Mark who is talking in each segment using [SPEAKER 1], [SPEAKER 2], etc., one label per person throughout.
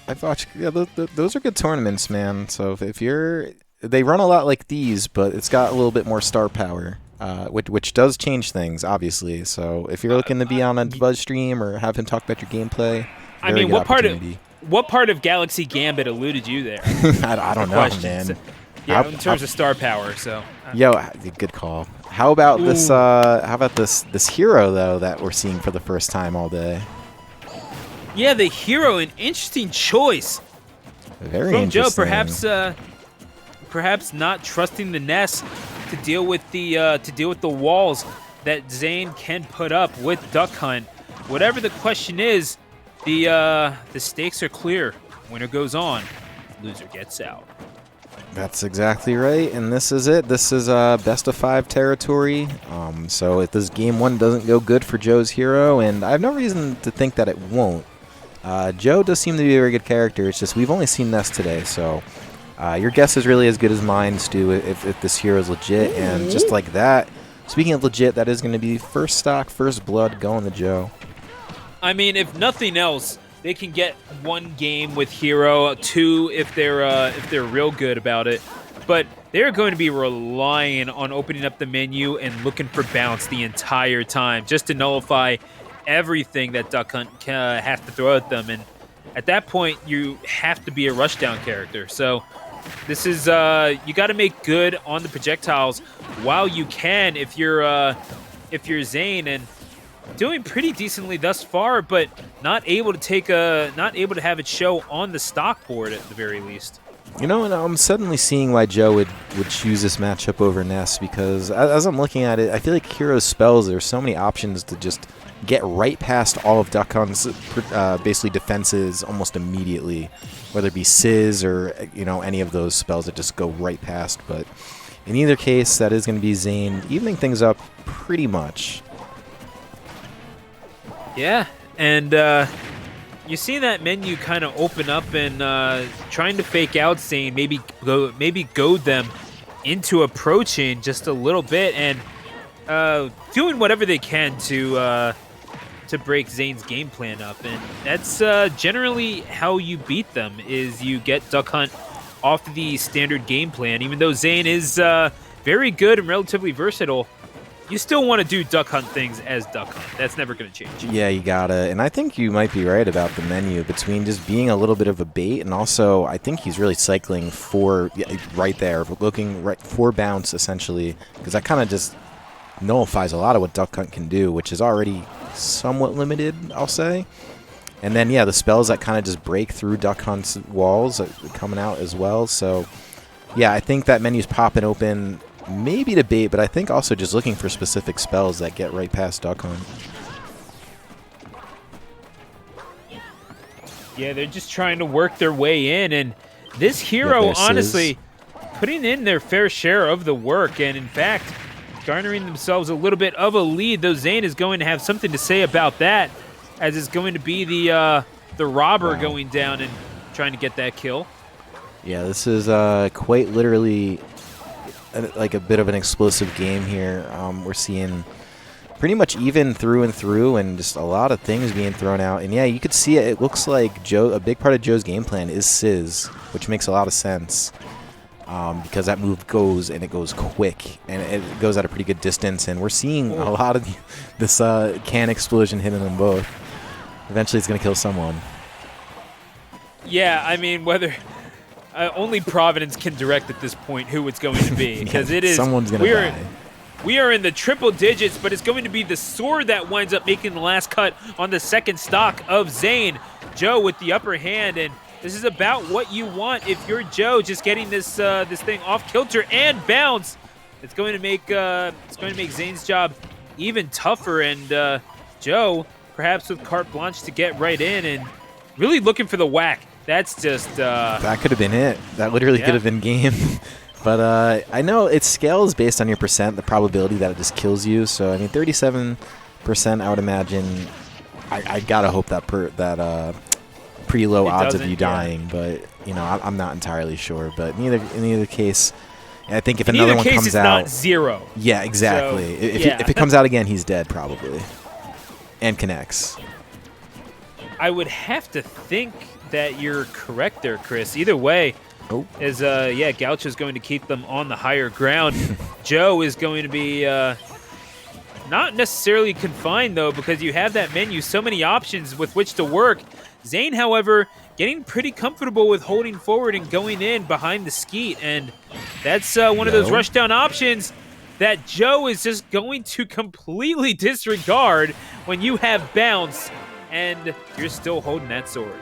[SPEAKER 1] I've watched. Yeah, those are good tournaments, man. So if you're, they run a lot like these, but it's got a little bit more star power, which does change things, obviously. So if you're looking to be on a Buzz stream or have him talk about your gameplay,
[SPEAKER 2] I
[SPEAKER 1] very
[SPEAKER 2] mean,
[SPEAKER 1] good opportunity.
[SPEAKER 2] what part of Galaxy Gambit eluded you there?
[SPEAKER 1] I don't know, man.
[SPEAKER 2] So, yeah, in terms of star power. So.
[SPEAKER 1] Yo, good call. How about this? How about this hero though that we're seeing for the first time all day?
[SPEAKER 2] Yeah, the hero, an interesting choice.
[SPEAKER 1] Very
[SPEAKER 2] From
[SPEAKER 1] interesting.
[SPEAKER 2] Joe, perhaps not trusting the nest to deal with the walls that Zane can put up with Duck Hunt. Whatever the question is, the stakes are clear. Winner goes on, loser gets out.
[SPEAKER 1] That's exactly right, and this is it. This is best of 5 territory. So if this game 1 doesn't go good for Joe's hero, and I have no reason to think that it won't. Joe does seem to be a very good character. It's just we've only seen Ness today, so your guess is really as good as mine, Stu, if this hero is legit. And just like that, speaking of legit, that is going to be first stock, first blood going to Joe.
[SPEAKER 2] I mean, if nothing else, they can get 1 game with hero, 2 if they're real good about it. But they're going to be relying on opening up the menu and looking for bounce the entire time just to nullify everything that Duck Hunt has to throw at them. And at that point, you have to be a rushdown character. So this is you got to make good on the projectiles while you can if you're Zane, and doing pretty decently thus far, but not able to have it show on the stock board at the very least.
[SPEAKER 1] You know, and I'm suddenly seeing why Joe would choose this matchup over Ness, because as I'm looking at it, I feel like Hero's spells, there's so many options to just get right past all of Duck Hunt's basically defenses almost immediately, whether it be Sizz or any of those spells that just go right past. But in either case, that is going to be Zane evening things up pretty much.
[SPEAKER 2] Yeah, and you see that menu kind of open up and trying to fake out Zane, maybe goad them into approaching just a little bit, and doing whatever they can to break Zane's game plan up. And that's generally how you beat them, is you get Duck Hunt off the standard game plan. Even though Zane is very good and relatively versatile, you still want to do Duck Hunt things as Duck Hunt. That's never going to change.
[SPEAKER 1] Yeah, you gotta. And I think you might be right about the menu, between just being a little bit of a bait, and also I think he's really cycling for right there, looking right for bounce, essentially, because that kind of just nullifies a lot of what Duck Hunt can do, which is already somewhat limited, I'll say. And then, yeah, the spells that kind of just break through Duck Hunt's walls are coming out as well. So, yeah, I think that menu's popping open, maybe to bait, but I think also just looking for specific spells that get right past Duck Hunt.
[SPEAKER 2] Yeah, they're just trying to work their way in, and this hero, honestly, putting in their fair share of the work, and in fact, garnering themselves a little bit of a lead, though Zane is going to have something to say about that, as it's going to be the robber going down and trying to get that kill.
[SPEAKER 1] Yeah, this is quite literally like a bit of an explosive game here. We're seeing pretty much even through and through, and just a lot of things being thrown out. And yeah, you could see it. It looks like a big part of Joe's game plan is Sizz, which makes a lot of sense. Because that move goes, and it goes quick, and it goes at a pretty good distance, and we're seeing a lot of this can explosion hitting them both. Eventually it's going to kill someone.
[SPEAKER 2] Yeah, I mean, whether only Providence can direct at this point who it's going to be, because it is
[SPEAKER 1] someone's going to die.
[SPEAKER 2] We are in the triple digits, but it's going to be the sword that winds up making the last cut on the second stock of Zane. Joe with the upper hand, and this is about what you want if you're Joe, just getting this this thing off kilter and bounce. It's going to make Zane's job even tougher, and Joe perhaps with carte blanche to get right in and really looking for the whack. That's just
[SPEAKER 1] that could have been it. That literally could have been game. But I know its scale is based on your percent, the probability that it just kills you. So I mean, 37%, I would imagine. I gotta hope that pretty low odds of you dying, but I'm not entirely sure. But in either case, I think if another one comes out,
[SPEAKER 2] not zero.
[SPEAKER 1] Yeah, exactly. So, if it comes out again, he's dead probably, and connects.
[SPEAKER 2] I would have to think that you're correct there, Chris. Either way,
[SPEAKER 1] Oh,
[SPEAKER 2] yeah, Gaucho's going to keep them on the higher ground. Joe is going to be not necessarily confined, though, because you have that menu, so many options with which to work. Zane, however, getting pretty comfortable with holding forward and going in behind the skeet, and that's one of those rushdown options that Joe is just going to completely disregard when you have bounce, and you're still holding that sword.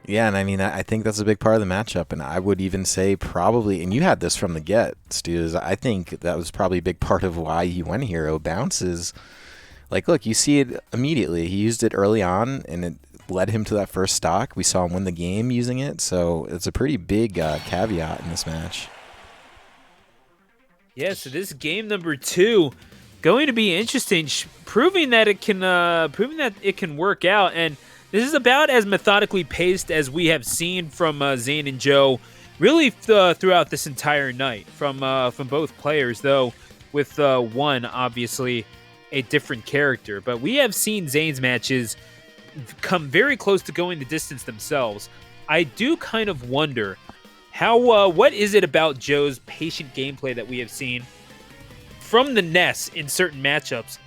[SPEAKER 1] yeah, and I mean, I think that's a big part of the matchup, and I would even say probably, and you had this from the get, Stu, is I think that was probably a big part of why he went hero. Bounces, like, look, you see it immediately. He used it early on, and it led him to that first stock. We saw him win the game using it, so it's a pretty big caveat in this match.
[SPEAKER 2] Yeah, so this game number 2 going to be interesting, proving that it can work out, and this is about as methodically paced as we have seen from Zane and Joe, really throughout this entire night from both players. Though with one obviously a different character, but we have seen Zane's matches come very close to going the distance themselves. I do kind of wonder how what is it about Joe's patient gameplay that we have seen from the NES in certain matchups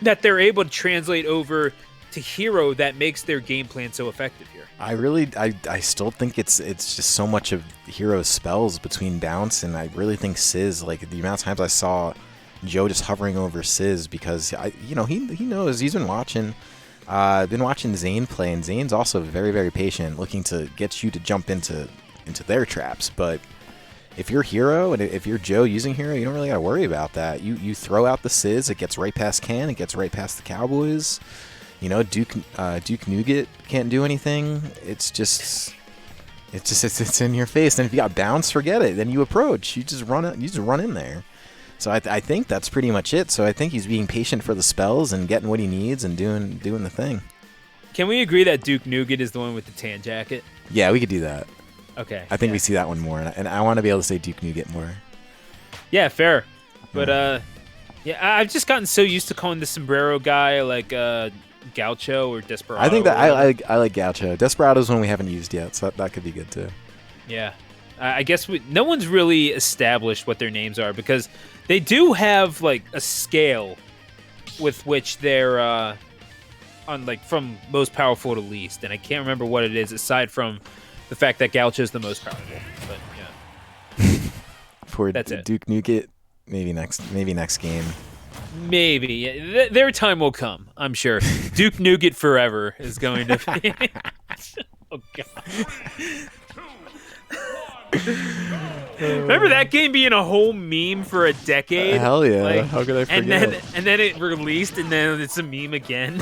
[SPEAKER 2] that they're able to translate over to hero that makes their game plan so effective here.
[SPEAKER 1] I still think it's just so much of hero's spells between bounce, and I really think Sizz, like the amount of times I saw Joe just hovering over Sizz, because he knows, he's been watching Zane play, and Zane's also very, very patient, looking to get you to jump into their traps. But if you're hero and if you're Joe using hero, you don't really got to worry about that. You throw out the Sizz, it gets right past Ken, it gets right past the Cowboys. You know, Duke Nougat can't do anything. It's in your face. And if you got bounce, forget it. Then you approach. You just run in there. So I think that's pretty much it. So I think he's being patient for the spells and getting what he needs and doing the thing.
[SPEAKER 2] Can we agree that Duke Nougat is the one with the tan jacket?
[SPEAKER 1] Yeah, we could do that.
[SPEAKER 2] Okay.
[SPEAKER 1] I think we see that one more, and I want to be able to say Duke Nougat more.
[SPEAKER 2] Yeah, fair. But yeah, I've just gotten so used to calling the sombrero guy like Gaucho or Desperado.
[SPEAKER 1] I think that I like Gaucho. Desperado's one we haven't used yet, so that could be good too.
[SPEAKER 2] Yeah. I guess no one's really established what their names are, because they do have like a scale with which they're on, like from most powerful to least, and I can't remember what it is aside from the fact that Gaucho is the most powerful. But yeah,
[SPEAKER 1] for
[SPEAKER 2] that's it.
[SPEAKER 1] Duke Nougat, maybe next game.
[SPEAKER 2] Maybe their time will come, I'm sure. Duke Nougat forever is going to be. Oh god. Remember that game being a whole meme for a decade?
[SPEAKER 1] Hell yeah!
[SPEAKER 2] Like,
[SPEAKER 1] how could I forget?
[SPEAKER 2] And then it released, and then it's a meme again.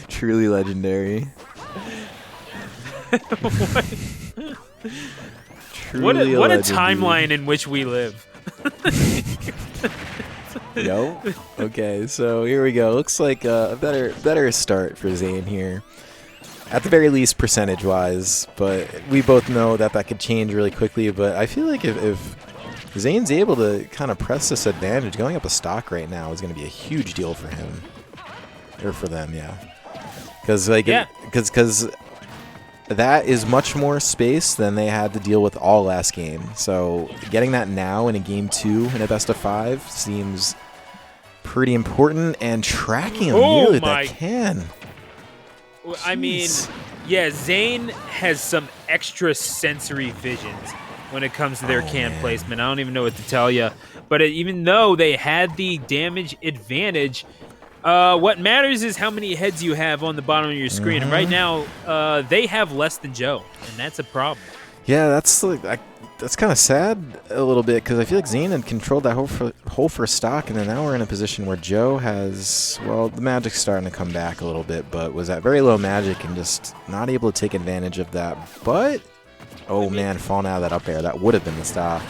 [SPEAKER 1] Truly legendary.
[SPEAKER 2] What a timeline in which we live.
[SPEAKER 1] Yo. Okay, so here we go. Looks like a better start for Zane here. At the very least, percentage-wise, but we both know that could change really quickly. But I feel like if Zane's able to kind of press this advantage, going up a stock right now is going to be a huge deal for him. Or for them, yeah. Because that is much more space than they had to deal with all last game. So getting that now in a game 2 in a best of 5 seems pretty important, and tracking him nearly with that can.
[SPEAKER 2] I mean, yeah, Zane has some extra sensory visions when it comes to their can placement. I don't even know what to tell you. But even though they had the damage advantage, what matters is how many heads you have on the bottom of your screen. And right now, they have less than Joe, and that's a problem.
[SPEAKER 1] Yeah, that's kind of sad a little bit, because I feel like Zane had controlled that whole first stock, and then now we're in a position where Joe has, well, the magic's starting to come back a little bit, but was at very low magic and just not able to take advantage of that. But, man, falling out of that up air, that would have been the stock.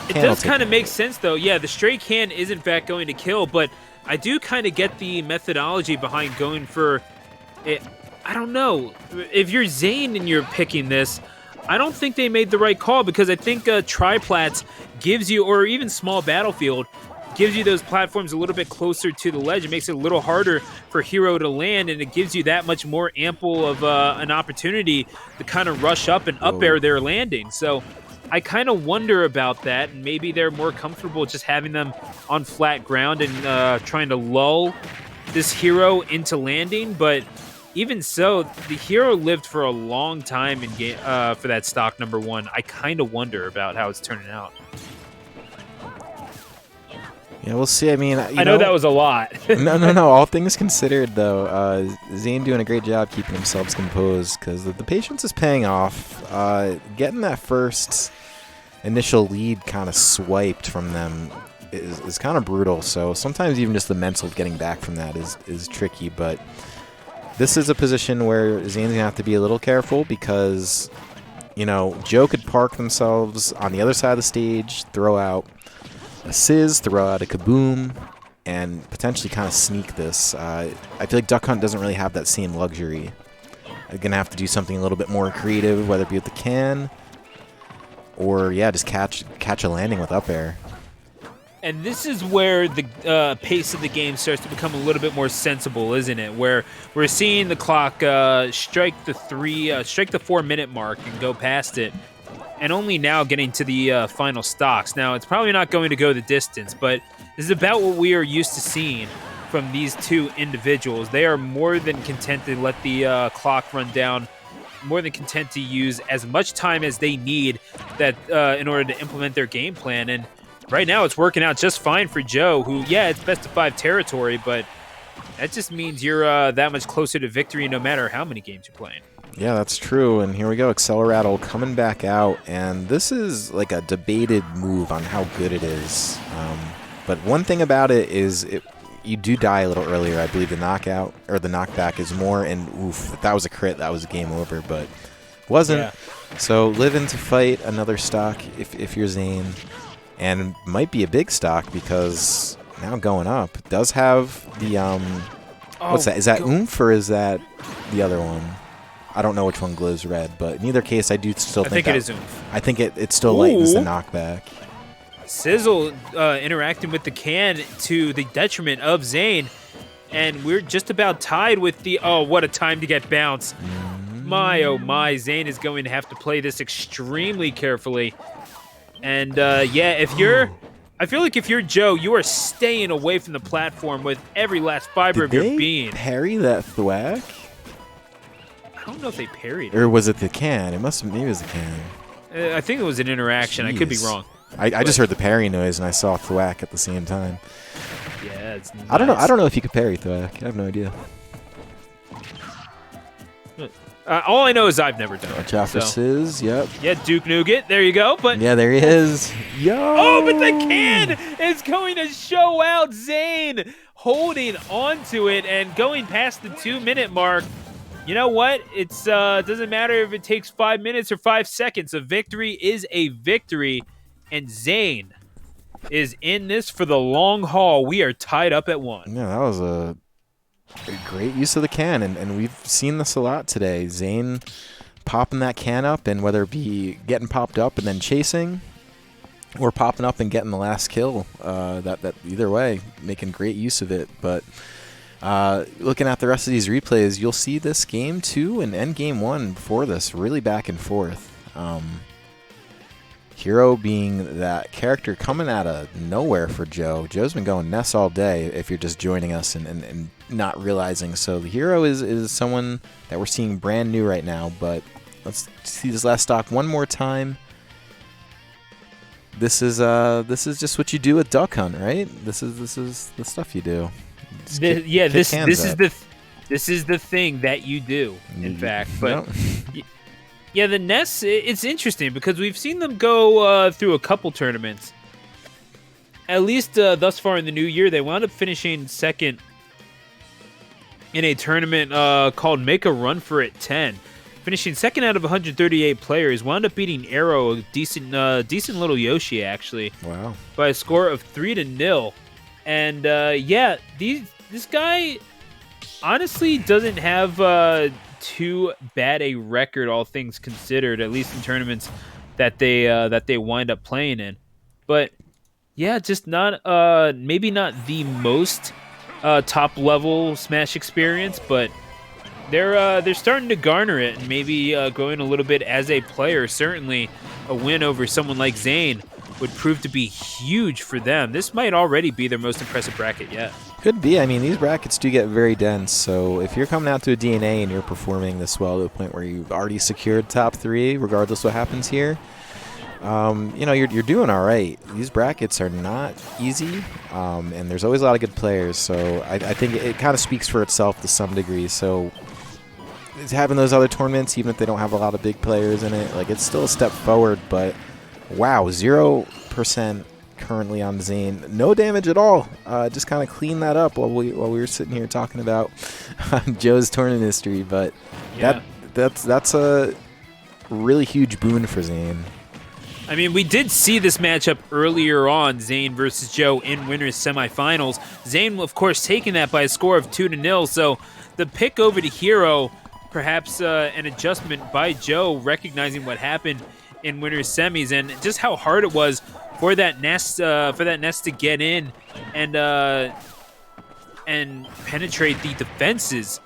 [SPEAKER 2] It does kind of make sense, though. Yeah, the straight can is, in fact, going to kill, but I do kind of get the methodology behind going for it. I don't know. If you're Zane and you're picking this, I don't think they made the right call, because I think Triplats gives you, or even Small Battlefield, gives you those platforms a little bit closer to the ledge. It makes it a little harder for Hero to land, and it gives you that much more ample of an opportunity to kind of rush up and up
[SPEAKER 1] Whoa.
[SPEAKER 2] air their landing. So I kind of wonder about that, and maybe they're more comfortable just having them on flat ground and trying to lull this Hero into landing. But even so, the Hero lived for a long time in game for that stock number 1. I kind of wonder about how it's turning out.
[SPEAKER 1] Yeah, we'll see. I mean,
[SPEAKER 2] I know that was a lot.
[SPEAKER 1] no. All things considered, though, Zane doing a great job keeping themselves composed because the patience is paying off. Getting that first initial lead kind of swiped from them is kind of brutal. So sometimes even just the mental getting back from that is tricky. But this is a position where Zane's gonna have to be a little careful because, Joe could park themselves on the other side of the stage, throw out a Sizz, throw out a Kaboom, and potentially kind of sneak this. I feel like Duck Hunt doesn't really have that same luxury. They're going to have to do something a little bit more creative, whether it be with the can or, yeah, just catch a landing with up air.
[SPEAKER 3] And this is where the pace of the game starts to become a little bit more sensible, isn't it? Where we're seeing the clock strike the 4-minute mark and go past it. And only now getting to the final stocks. Now, it's probably not going to go the distance, but this is about what we are used to seeing from these two individuals. They are more than content to let the clock run down, more than content to use as much time as they need that in order to implement their game plan. And right now, it's working out just fine for Joe, who, yeah, it's best of 5 territory, but that just means you're that much closer to victory no matter how many games you're playing.
[SPEAKER 1] Yeah, that's true. And here we go, Acceleratle coming back out. And this is like a debated move on how good it is. But one thing about it is you do die a little earlier. I believe the knockout or the knockback is more. And oof, if that was a crit, that was a game over. But wasn't.
[SPEAKER 2] Yeah.
[SPEAKER 1] So living to fight another stock if you're Zane. And might be a big stock because now going up does have the what's that? Is that oomph or is that the other one? I don't know which one glows red, but in either case, I do still think
[SPEAKER 2] it is oomph.
[SPEAKER 1] I think it still lightens the knockback.
[SPEAKER 2] Sizzle interacting with the can to the detriment of Zane, and we're just about tied with the what a time to get bounced. My oh my, Zane is going to have to play this extremely carefully. And yeah, I feel like if you're Joe, you are staying away from the platform with every last fiber of your being.
[SPEAKER 1] Parry that thwack?
[SPEAKER 2] I don't know if they parried it.
[SPEAKER 1] Or was it the can? Maybe it was the can.
[SPEAKER 2] I think it was an interaction.
[SPEAKER 1] Jeez.
[SPEAKER 2] I could be wrong.
[SPEAKER 1] I just heard the parry noise and I saw thwack at the same time.
[SPEAKER 2] Yeah, it's nuts.
[SPEAKER 1] I don't know if you could parry thwack. I have no idea.
[SPEAKER 2] All I know is I've never done it.
[SPEAKER 1] Watch out for Sizz, yep.
[SPEAKER 2] Yeah, Duke Nougat, there you go. But
[SPEAKER 1] yeah, there he is. Yo!
[SPEAKER 2] Oh, but the can is going to show out Zane holding onto it and going past the 2-minute mark. You know what? It's doesn't matter if it takes 5 minutes or 5 seconds. A victory is a victory, and Zane is in this for the long haul. We are tied up at 1.
[SPEAKER 1] Yeah, that was a great use of the can, and we've seen this a lot today. Zane popping that can up, and whether it be getting popped up and then chasing, or popping up and getting the last kill, that either way, making great use of it. But looking at the rest of these replays, you'll see this game 2 and end game 1 before this really back and forth. Hero being that character coming out of nowhere for Joe. Joe's been going Ness all day if you're just joining us and not realizing. So the Hero is someone that we're seeing brand new right now. But let's see this last stock one more time. This is just what you do with Duck Hunt, right? This is the stuff you do.
[SPEAKER 2] This is the thing that you do, in fact. But yeah, the Ness, it's interesting because we've seen them go through a couple tournaments. At least thus far in the new year, they wound up finishing second in a tournament called Make a Run for It 10. Finishing second out of 138 players, wound up beating Arrow, a decent little Yoshi, actually.
[SPEAKER 1] Wow. By
[SPEAKER 2] a score of 3-0. And yeah, this guy honestly doesn't have too bad a record, all things considered, at least in tournaments that they wind up playing in. But Yeah, just not maybe not the most top level Smash experience, but they're starting to garner it and maybe growing a little bit as a player. Certainly, a win over someone like Zane would prove to be huge for them. This might already be their most impressive bracket yet.
[SPEAKER 1] Could be. I mean, these brackets do get very dense. So if you're coming out to a DNA and you're performing this well to the point where you've already secured top 3, regardless what happens here, you're doing all right. These brackets are not easy, and there's always a lot of good players. So I think it kind of speaks for itself to some degree. So it's having those other tournaments, even if they don't have a lot of big players in it, like it's still a step forward. But wow, 0% currently on Zane. No damage at all. Just kind of clean that up while we were sitting here talking about Joe's tournament history. But
[SPEAKER 2] Yeah.
[SPEAKER 1] that's a really huge boon for Zane.
[SPEAKER 2] I mean, we did see this matchup earlier on, Zane versus Joe in winners semifinals. Zane, of course, taking that by a score of 2-0. So the pick over to Hero, perhaps an adjustment by Joe, recognizing what happened in winners semis and just how hard it was for that nest to get in and penetrate the defenses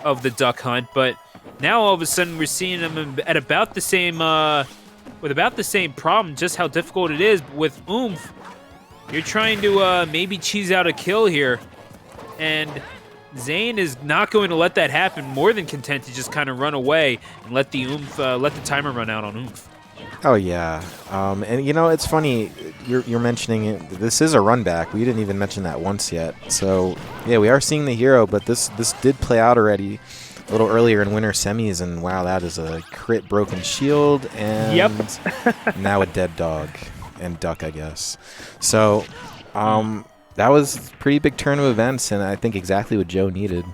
[SPEAKER 2] of the Duck Hunt. But now all of a sudden we're seeing them at about the same. With about the same problem, just how difficult it is with Oomph. You're trying to maybe cheese out a kill here, and Zane is not going to let that happen. More than content to just kind of run away and let the timer run out on Oomph.
[SPEAKER 1] Oh yeah, and it's funny you're mentioning it. This is a run back. We didn't even mention that once yet. So yeah, we are seeing the Hero, but this did play out already a little earlier in winter semis, and wow, that is a crit broken shield, and now a dead dog and duck, I guess. So that was a pretty big turn of events, and I think exactly what Joe needed.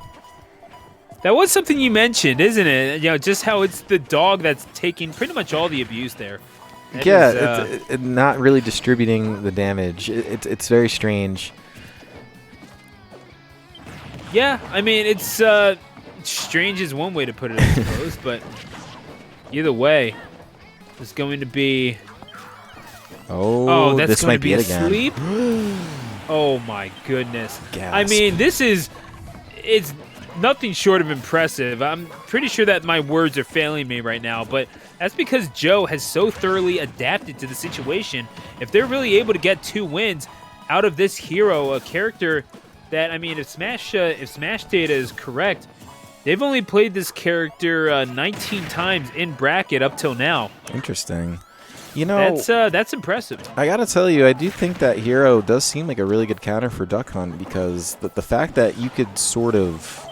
[SPEAKER 2] That was something you mentioned, isn't it? Just how it's the dog that's taking pretty much all the abuse there.
[SPEAKER 1] It's not really distributing the damage. It's very strange.
[SPEAKER 2] Yeah, I mean, it's strange is one way to put it, I suppose, but either way, it's going to be...
[SPEAKER 1] Oh,
[SPEAKER 2] that's
[SPEAKER 1] this
[SPEAKER 2] going
[SPEAKER 1] might
[SPEAKER 2] to be
[SPEAKER 1] it
[SPEAKER 2] a
[SPEAKER 1] again.
[SPEAKER 2] sleep? Oh, my goodness.
[SPEAKER 1] Gasp.
[SPEAKER 2] I mean, it's nothing short of impressive. I'm pretty sure that my words are failing me right now, but that's because Joe has so thoroughly adapted to the situation. If they're really able to get 2 wins out of this Hero, a character that, I mean, if Smash data is correct, they've only played this character 19 times in bracket up till now.
[SPEAKER 1] Interesting.
[SPEAKER 2] That's impressive.
[SPEAKER 1] I gotta tell you, I do think that Hero does seem like a really good counter for Duck Hunt, because the fact that you could sort of,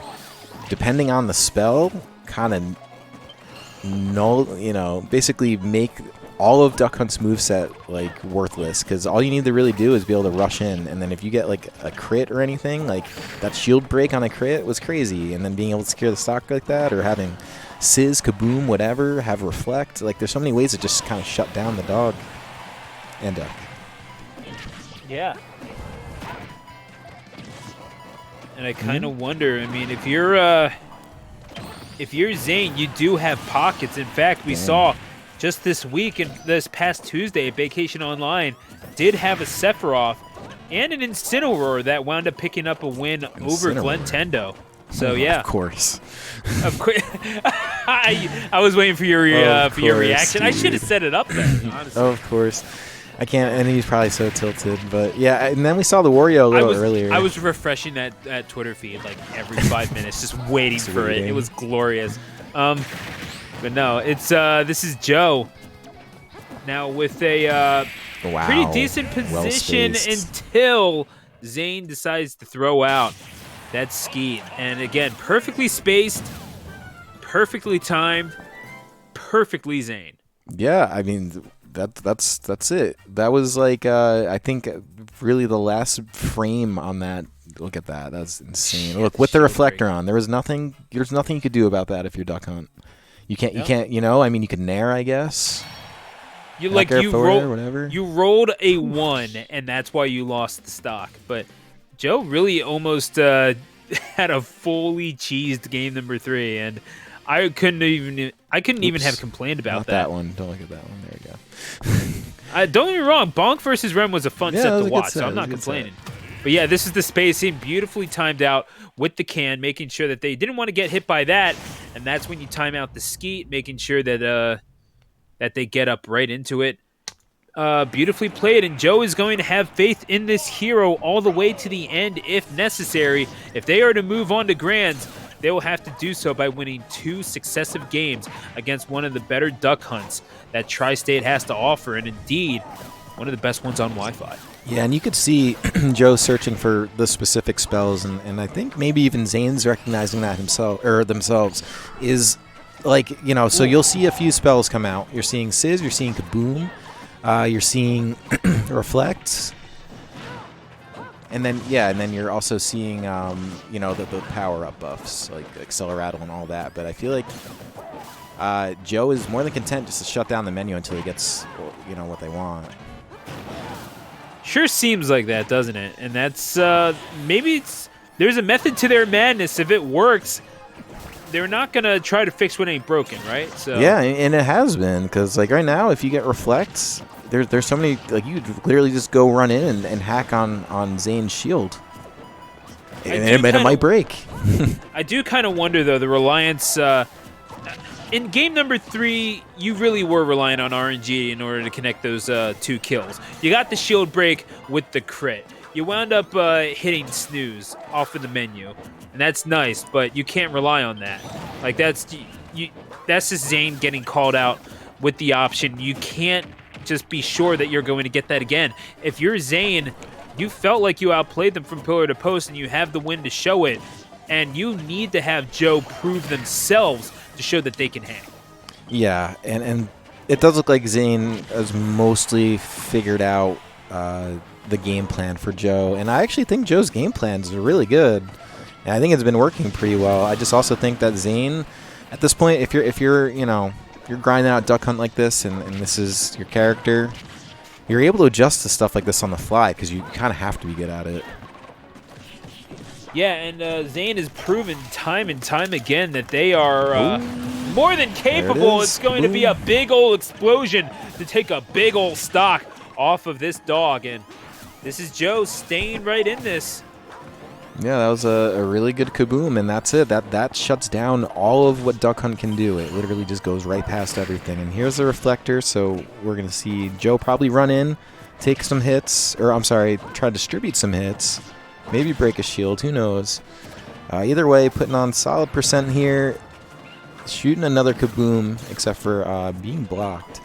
[SPEAKER 1] depending on the spell, kind of basically make all of Duck Hunt's moveset like worthless, because all you need to really do is be able to rush in, and then if you get like a crit or anything, like that shield break on a crit was crazy, and then being able to secure the stock like that, or having Sizz, Kaboom, whatever, have Reflect, like there's so many ways to just kind of shut down the dog and Duck.
[SPEAKER 2] Yeah. And I kind of wonder, I mean, if you're Zane, you do have pockets. In fact, we saw just this week and this past Tuesday, Vacation Online did have a Sephiroth and an Incineroar that wound up picking up a win over Glentendo. So yeah,
[SPEAKER 1] Of course.
[SPEAKER 2] I was waiting for your reaction. I should have set it up then, honestly.
[SPEAKER 1] Of course. I can't, and he's probably so tilted, but yeah, and then we saw the Wario a little earlier.
[SPEAKER 2] I was refreshing that Twitter feed like every 5 minutes, just waiting for it. It was glorious. But no, it's this is Joe now with a pretty decent position until Zane decides to throw out that skeet, and again, perfectly spaced, perfectly timed, perfectly Zane.
[SPEAKER 1] Yeah, I mean that's it. That was like I think really the last frame on that. Look at that. That's insane. Look, with the reflector on, there's nothing you could do about that if you're Duck Hunt. You can't I mean, you could nair, I guess.
[SPEAKER 2] You rolled a 1 and that's why you lost the stock. But Joe really almost had a fully cheesed game number 3, and I couldn't even have complained about
[SPEAKER 1] that one. Don't look at that one. There you go.
[SPEAKER 2] Don't get me wrong, Bonk versus Rem was a fun
[SPEAKER 1] Yeah,
[SPEAKER 2] set
[SPEAKER 1] that was
[SPEAKER 2] to
[SPEAKER 1] a good
[SPEAKER 2] watch,
[SPEAKER 1] set.
[SPEAKER 2] so I'm
[SPEAKER 1] It was
[SPEAKER 2] not
[SPEAKER 1] a good set.
[SPEAKER 2] complaining. But yeah, this is the spacing, beautifully timed out with the can, making sure that they didn't want to get hit by that, and that's when you time out the skeet, making sure that that they get up right into it. Beautifully played, and Joe is going to have faith in this hero all the way to the end if necessary. If they are to move on to Grands, they will have to do so by winning 2 successive games against one of the better duck hunts that Tri-State has to offer, and indeed, one of the best ones on Wi-Fi.
[SPEAKER 1] Yeah, and you could see Joe searching for the specific spells, and I think maybe even Zane's recognizing that himself or themselves is like, you know, so you'll see a few spells come out. You're seeing Sizz, you're seeing Kaboom, you're seeing Reflect, and then you're also seeing you know, the power up buffs like Acceleratle and all that. But I feel like Joe is more than content just to shut down the menu until he gets, you know, what they want.
[SPEAKER 2] Sure seems like that, doesn't it? And that's maybe there's a method to their madness. If it works, they're not gonna try to fix what ain't broken, right? So
[SPEAKER 1] Yeah, and it has been, because like right now, if you get Reflects, there's so many, like you could literally just go run in and hack on Zane's shield, and it might break.
[SPEAKER 2] I do kind of wonder though, the reliance. In game number 3, you really were relying on RNG in order to connect those 2 kills. You got the shield break with the crit. You wound up hitting snooze off of the menu, and that's nice, but you can't rely on that. Like that's just Zane getting called out with the option. You can't just be sure that you're going to get that again. If you're Zane, you felt like you outplayed them from pillar to post, and you have the win to show it, and you need to have Joe prove themselves to show that they can hang.
[SPEAKER 1] Yeah, and it does look like Zane has mostly figured out the game plan for Joe, and I actually think Joe's game plans are really good, and I think it's been working pretty well. I just also think that Zane, at this point, if you're you know, you're grinding out duck hunt like this, and this is your character, you're able to adjust to stuff like this on the fly because you kind of have to be good at it.
[SPEAKER 2] Yeah, and Zane has proven time and time again that they are more than capable. It's going to be a big old explosion to take a big old stock off of this dog, and this is Joe staying right in this.
[SPEAKER 1] Yeah, that was a really good kaboom, and that's it. That shuts down all of what Duck Hunt can do. It literally just goes right past everything. And here's the reflector, so we're going to see Joe probably run in, take some hits, or I'm sorry, try to distribute some hits, maybe break a shield, who knows. Either way, putting on solid percent here, shooting another kaboom, except for being blocked.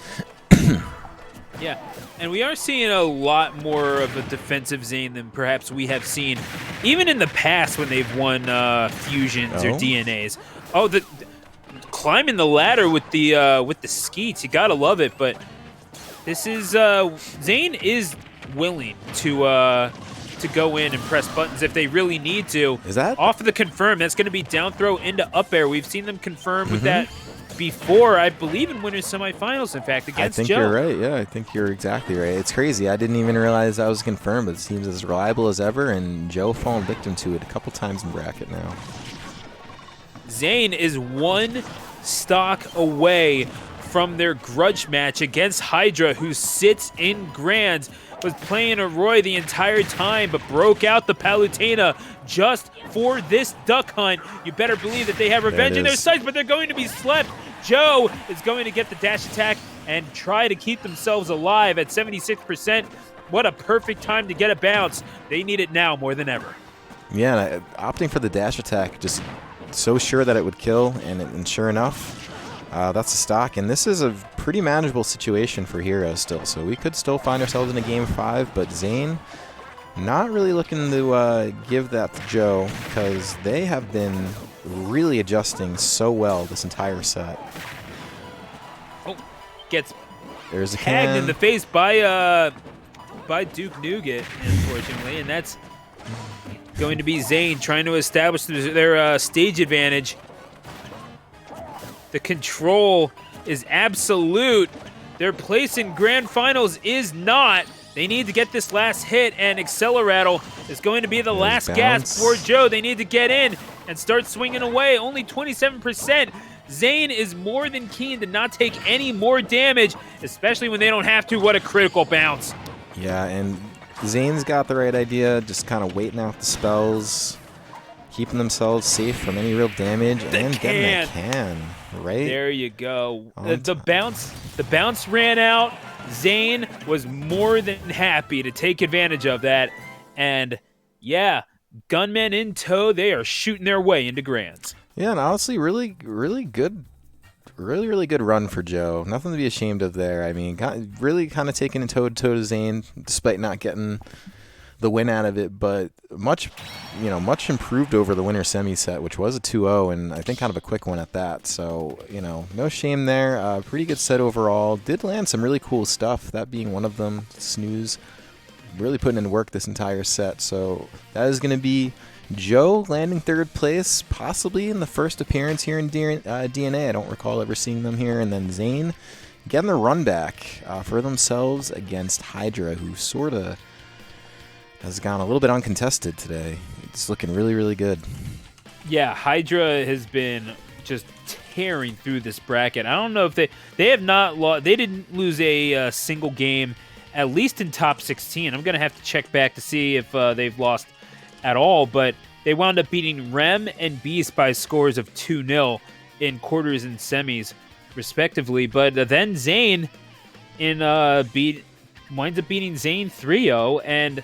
[SPEAKER 2] Yeah, and we are seeing a lot more of a defensive Zane than perhaps we have seen, even in the past when they've won fusions or DNAs. Oh, the climbing the ladder with the skeets, you gotta love it. But this is Zane is willing to go in and press buttons if they really need to.
[SPEAKER 1] Is that
[SPEAKER 2] off of the confirm? That's going to be down throw into up air. We've seen them confirm with that before, I believe, in winners semifinals, in fact, against Joe.
[SPEAKER 1] I think you're right. Yeah, I think you're exactly right. It's crazy. I didn't even realize that was confirmed, but it seems as reliable as ever, and Joe fallen victim to it a couple times in bracket now.
[SPEAKER 2] Zane is 1 stock away from their grudge match against Hydra, who sits in Grands, was playing a Roy the entire time, but broke out the Palutena just for this duck hunt. You better believe that they have revenge in their sights, but they're going to be slept. Joe is going to get the dash attack and try to keep themselves alive at 76%. What a perfect time to get a bounce. They need it now more than ever.
[SPEAKER 1] Yeah, opting for the dash attack, just so sure that it would kill, and sure enough, that's a stock. And this is a pretty manageable situation for Hero still, so we could still find ourselves in a game 5, but Zane not really looking to give that to Joe, because they have been really adjusting so well this entire set.
[SPEAKER 2] Oh, gets
[SPEAKER 1] There's a
[SPEAKER 2] tagged
[SPEAKER 1] can
[SPEAKER 2] in the face by Duke Nougat, unfortunately, and that's going to be Zane trying to establish their stage advantage. The control is absolute. Their place in grand finals is not. They need to get this last hit, and Acceleratle is going to be the last gasp for Joe. They need to get in and start swinging away. Only 27%. Zane is more than keen to not take any more damage, especially when they don't have to. What a critical bounce.
[SPEAKER 1] Yeah, and Zane's got the right idea, just kind of waiting out the spells, keeping themselves safe from any real damage, and getting that can, right?
[SPEAKER 2] There you go. The bounce ran out. Zane was more than happy to take advantage of that. And yeah, gunmen in tow, they are shooting their way into grands.
[SPEAKER 1] Yeah, and honestly, really good run for Joe. Nothing to be ashamed of there. I mean, really kind of taking it toe-to-toe to Zane, despite not getting the win out of it, but much improved over the winner semi set, which was a 2-0, and I think kind of a quick one at that. So, no shame there. Pretty good set overall. Did land some really cool stuff, that being one of them. Snooze really putting in work this entire set. So that is going to be Joe landing third place, possibly in the first appearance here in DNA. I don't recall ever seeing them here. And then Zane getting the run back for themselves against Hydra, who sort of has gone a little bit uncontested today. It's looking really, really good.
[SPEAKER 2] Yeah, Hydra has been just tearing through this bracket. I don't know if they have not lost. They didn't lose a single game, at least in top 16. I'm going to have to check back to see if they've lost at all, but they wound up beating Rem and Beast by scores of 2-0 in quarters and semis, respectively. But then Zane winds up beating Zane 3-0, and